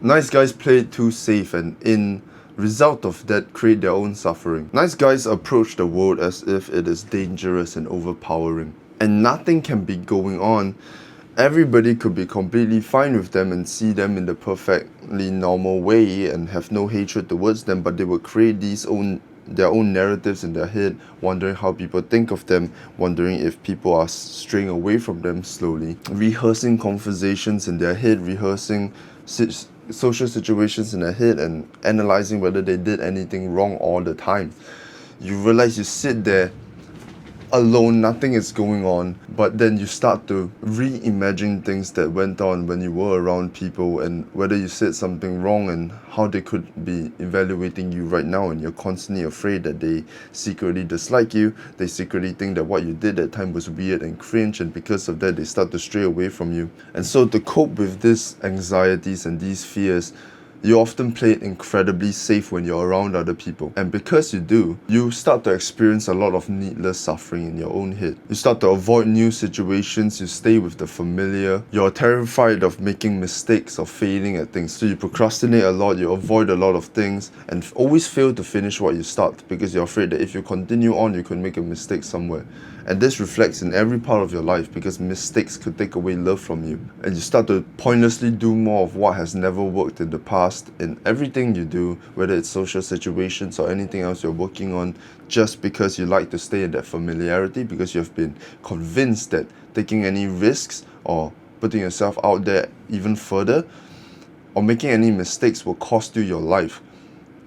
Nice guys play it too safe and in result of that create their own suffering. Nice guys approach the world as if it is dangerous and overpowering. And nothing can be going on. Everybody could be completely fine with them and see them in the perfectly normal way and have no hatred towards them, but they will create their own narratives in their head, wondering how people think of them, wondering if people are straying away from them slowly, rehearsing conversations in their head, rehearsing social situations in their head and analyzing whether they did anything wrong all the time. You realize you sit there alone, nothing is going on, but then you start to reimagine things that went on when you were around people and whether you said something wrong and how they could be evaluating you right now, and you're constantly afraid that they secretly dislike you, they secretly think that what you did at time was weird and cringe, and because of that they start to stray away from you. And so to cope with these anxieties and these fears, you often play it incredibly safe when you're around other people. And because you do, you start to experience a lot of needless suffering in your own head. You start to avoid new situations, you stay with the familiar, you're terrified of making mistakes or failing at things. So you procrastinate a lot, you avoid a lot of things, and always fail to finish what you start because you're afraid that if you continue on, you could make a mistake somewhere. And this reflects in every part of your life because mistakes could take away love from you. And you start to pointlessly do more of what has never worked in the past in everything you do, whether it's social situations or anything else you're working on, just because you like to stay in that familiarity, because you have been convinced that taking any risks or putting yourself out there even further or making any mistakes will cost you your life.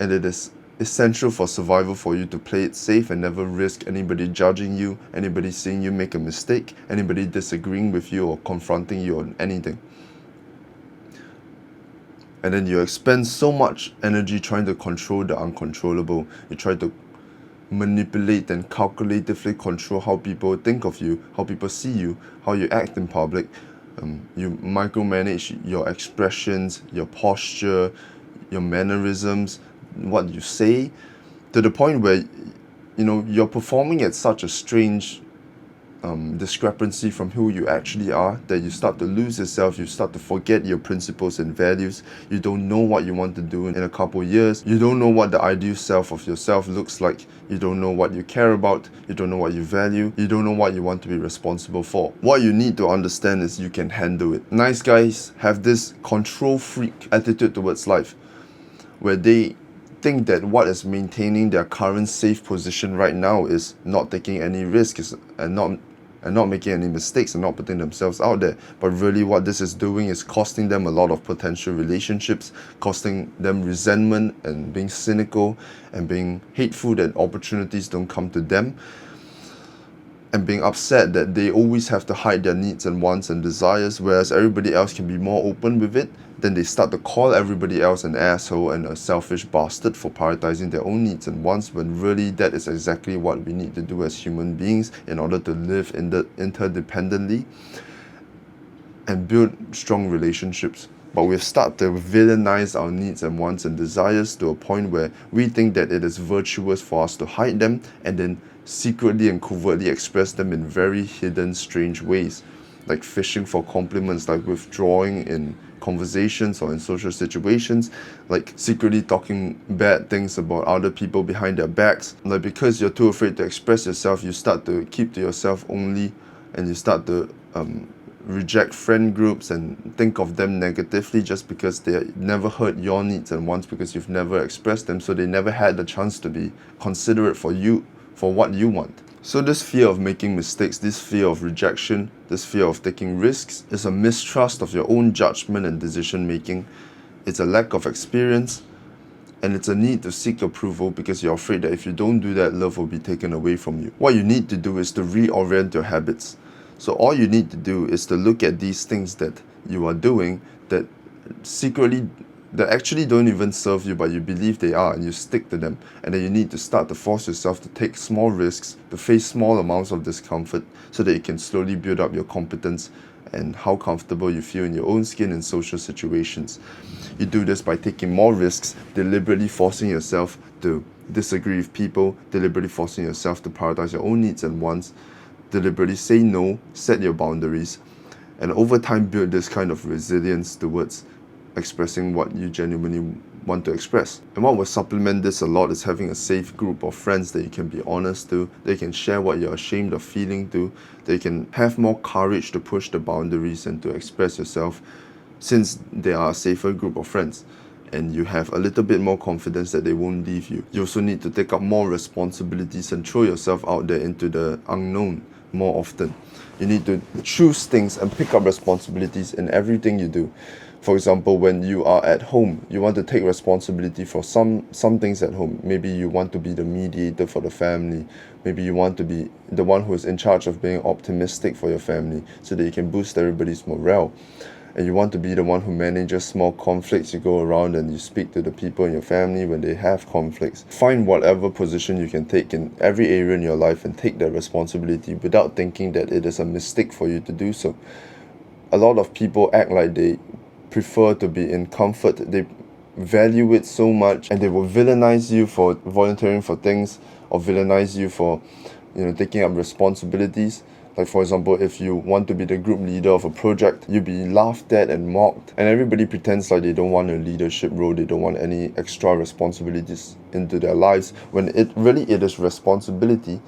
And it is essential for survival for you to play it safe and never risk anybody judging you, anybody seeing you make a mistake, anybody disagreeing with you or confronting you on anything. And then you expend so much energy trying to control the uncontrollable. You try to manipulate and calculatively control how people think of you, how people see you, how you act in public. You micromanage your expressions, your posture, your mannerisms, what you say, to the point where you're performing at such a strange discrepancy from who you actually are that you start to lose yourself, you start to forget your principles and values, you don't know what you want to do in a couple years, you don't know what the ideal self of yourself looks like, you don't know what you care about, you don't know what you value, you don't know what you want to be responsible for. What you need to understand is you can handle it. Nice guys have this control freak attitude towards life where they think that what is maintaining their current safe position right now is not taking any risks and not making any mistakes and not putting themselves out there. But really what this is doing is costing them a lot of potential relationships, costing them resentment and being cynical and being hateful that opportunities don't come to them, and being upset that they always have to hide their needs and wants and desires, whereas everybody else can be more open with it. Then they start to call everybody else an asshole and a selfish bastard for prioritizing their own needs and wants, when really that is exactly what we need to do as human beings in order to live interdependently and build strong relationships. But we've started to villainize our needs and wants and desires to a point where we think that it is virtuous for us to hide them and then secretly and covertly express them in very hidden, strange ways, like fishing for compliments, like withdrawing in conversations or in social situations, like secretly talking bad things about other people behind their backs. Like because you're too afraid to express yourself, you start to keep to yourself only, and you start to reject friend groups and think of them negatively just because they never heard your needs and wants, because you've never expressed them, so they never had the chance to be considerate for you, for what you want. So this fear of making mistakes, this fear of rejection, this fear of taking risks is a mistrust of your own judgment and decision making. It's a lack of experience, and it's a need to seek approval because you're afraid that if you don't do that, love will be taken away from you. What you need to do is to reorient your habits. So all you need to do is to look at these things that you are doing that actually don't even serve you, but you believe they are, and you stick to them. And then you need to start to force yourself to take small risks, to face small amounts of discomfort, so that you can slowly build up your competence and how comfortable you feel in your own skin in social situations. You do this by taking more risks, deliberately forcing yourself to disagree with people, deliberately forcing yourself to prioritize your own needs and wants, deliberately say no, set your boundaries, and over time build this kind of resilience towards expressing what you genuinely want to express. And what will supplement this a lot is having a safe group of friends that you can be honest to, they can share what you're ashamed of feeling to, they can have more courage to push the boundaries and to express yourself, since they are a safer group of friends. And you have a little bit more confidence that they won't leave you. You also need to take up more responsibilities and throw yourself out there into the unknown more often. You need to choose things and pick up responsibilities in everything you do. For example, when you are at home, you want to take responsibility for some things at home. Maybe you want to be the mediator for the family. Maybe you want to be the one who is in charge of being optimistic for your family so that you can boost everybody's morale. And you want to be the one who manages small conflicts. You go around and you speak to the people in your family when they have conflicts. Find whatever position you can take in every area in your life and take that responsibility without thinking that it is a mistake for you to do so. A lot of people act like they prefer to be in comfort. They value it so much, and they will villainize you for volunteering for things, or villainize you for taking up responsibilities. Like, for example, if you want to be the group leader of a project, you'll be laughed at and mocked, and everybody pretends like they don't want a leadership role, they don't want any extra responsibilities into their lives, when it is responsibility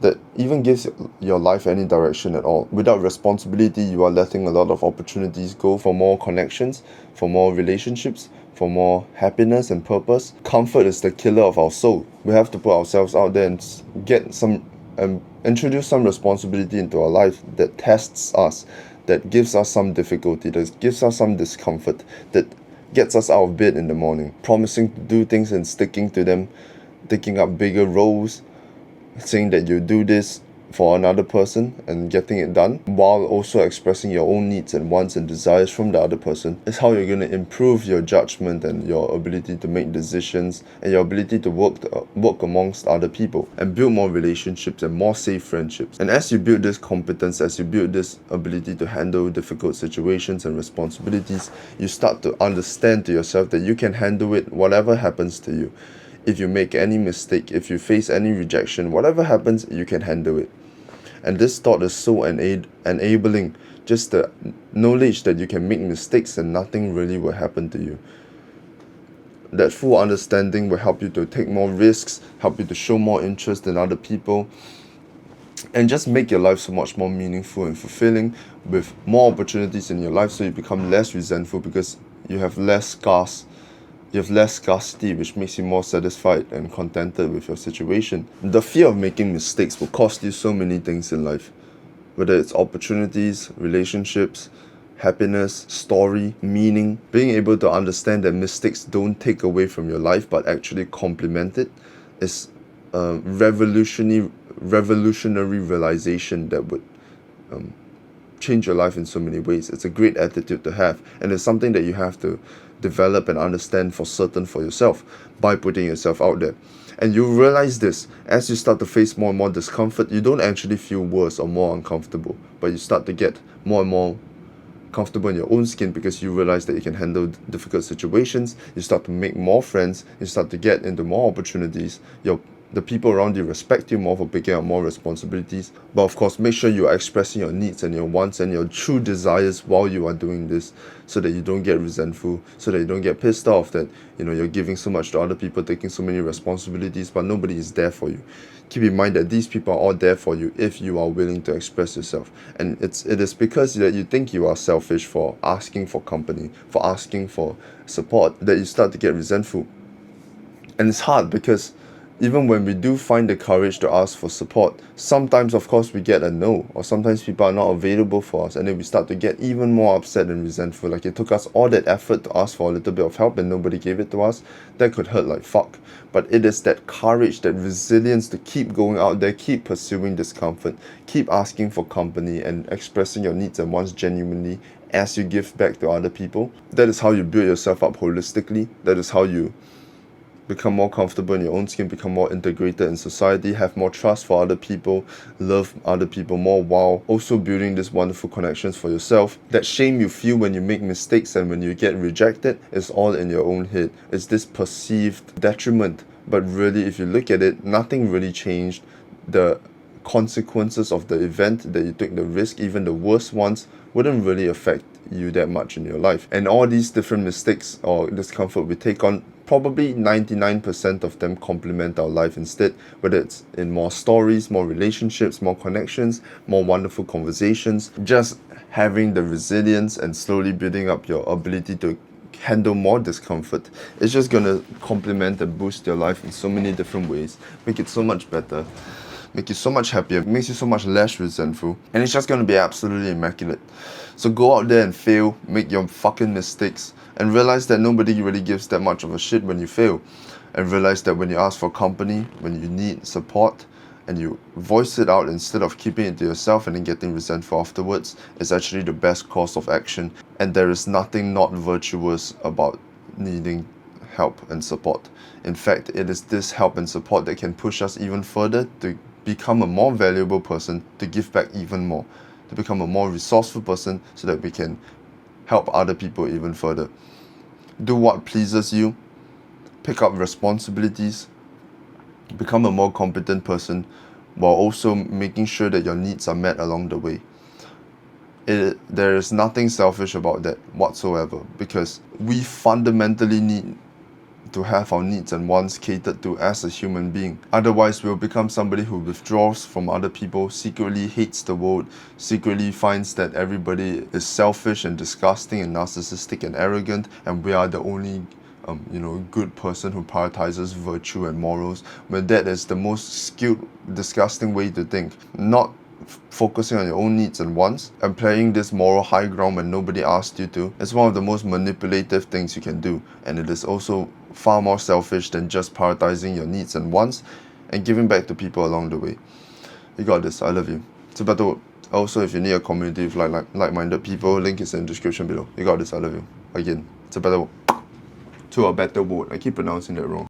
that even gives your life any direction at all. Without responsibility, you are letting a lot of opportunities go for more connections, for more relationships, for more happiness and purpose. Comfort is the killer of our soul. We have to put ourselves out there and get some introduce some responsibility into our life that tests us, that gives us some difficulty, that gives us some discomfort, that gets us out of bed in the morning, promising to do things and sticking to them, taking up bigger roles, saying that you do this for another person and getting it done, while also expressing your own needs and wants and desires from the other person, is how you're going to improve your judgment and your ability to make decisions and your ability to work amongst other people and build more relationships and more safe friendships. And as you build this competence, as you build this ability to handle difficult situations and responsibilities, you start to understand to yourself that you can handle it, whatever happens to you. If you make any mistake, if you face any rejection, whatever happens, you can handle it. And this thought is so enabling, just the knowledge that you can make mistakes and nothing really will happen to you. That full understanding will help you to take more risks, help you to show more interest in other people, and just make your life so much more meaningful and fulfilling, with more opportunities in your life, so you become less resentful because you have less scarcity, which makes you more satisfied and contented with your situation. The fear of making mistakes will cost you so many things in life, whether it's opportunities, relationships, happiness, story, meaning. Being able to understand that mistakes don't take away from your life but actually complement it is a revolutionary realization that would change your life in so many ways. It's a great attitude to have, and it's something that you have to develop and understand for certain for yourself by putting yourself out there. And you realize this as you start to face more and more discomfort. You don't actually feel worse or more uncomfortable, but you start to get more and more comfortable in your own skin because you realize that you can handle difficult situations. You start to make more friends, you start to get into more opportunities. The people around you respect you more for picking up more responsibilities. But of course, make sure you are expressing your needs and your wants and your true desires while you are doing this, so that you don't get resentful, so that you don't get pissed off that you're giving so much to other people, taking so many responsibilities, but nobody is there for you. Keep in mind that these people are all there for you if you are willing to express yourself. And it is because that you think you are selfish for asking for company, for asking for support, that you start to get resentful. And it's hard because even when we do find the courage to ask for support, sometimes of course we get a no, or sometimes people are not available for us, and then we start to get even more upset and resentful. Like, it took us all that effort to ask for a little bit of help and nobody gave it to us. That could hurt like fuck. But it is that courage, that resilience to keep going out there, keep pursuing discomfort, keep asking for company and expressing your needs and wants genuinely as you give back to other people. That is how you build yourself up holistically. That is how you become more comfortable in your own skin, become more integrated in society, have more trust for other people, love other people more, while also building these wonderful connections for yourself. That shame you feel when you make mistakes and when you get rejected is all in your own head. It's this perceived detriment, but really, if you look at it, nothing really changed. The consequences of the event that you took the risk, even the worst ones, wouldn't really affect you that much in your life. And all these different mistakes or discomfort we take on, probably 99% of them complement our life instead, whether it's in more stories, more relationships, more connections, more wonderful conversations. Just having the resilience and slowly building up your ability to handle more discomfort, it's just gonna complement and boost your life in so many different ways, make it so much better, make you so much happier, makes you so much less resentful, and it's just gonna be absolutely immaculate. So go out there and fail, make your fucking mistakes, and realize that nobody really gives that much of a shit when you fail, and realize that when you ask for company, when you need support, and you voice it out instead of keeping it to yourself and then getting resentful afterwards, is actually the best course of action. And there is nothing not virtuous about needing help and support. In fact, it is this help and support that can push us even further to become a more valuable person, to give back even more, to become a more resourceful person so that we can help other people even further. Do what pleases you, pick up responsibilities, become a more competent person, while also making sure that your needs are met along the way. There is nothing selfish about that whatsoever, because we fundamentally need to have our needs and wants catered to as a human being. Otherwise, we'll become somebody who withdraws from other people, secretly hates the world, secretly finds that everybody is selfish and disgusting and narcissistic and arrogant, and we are the only good person who prioritizes virtue and morals, when that is the most skewed, disgusting way to think. Not focusing on your own needs and wants and playing this moral high ground when nobody asked you to is one of the most manipulative things you can do, and it is also far more selfish than just prioritizing your needs and wants and giving back to people along the way. You got this. I love you. It's a better world. Also, if you need a community of like-minded people, link is in the description below. You got this. I love you. Again, it's a better world. To a better world. I keep pronouncing that wrong.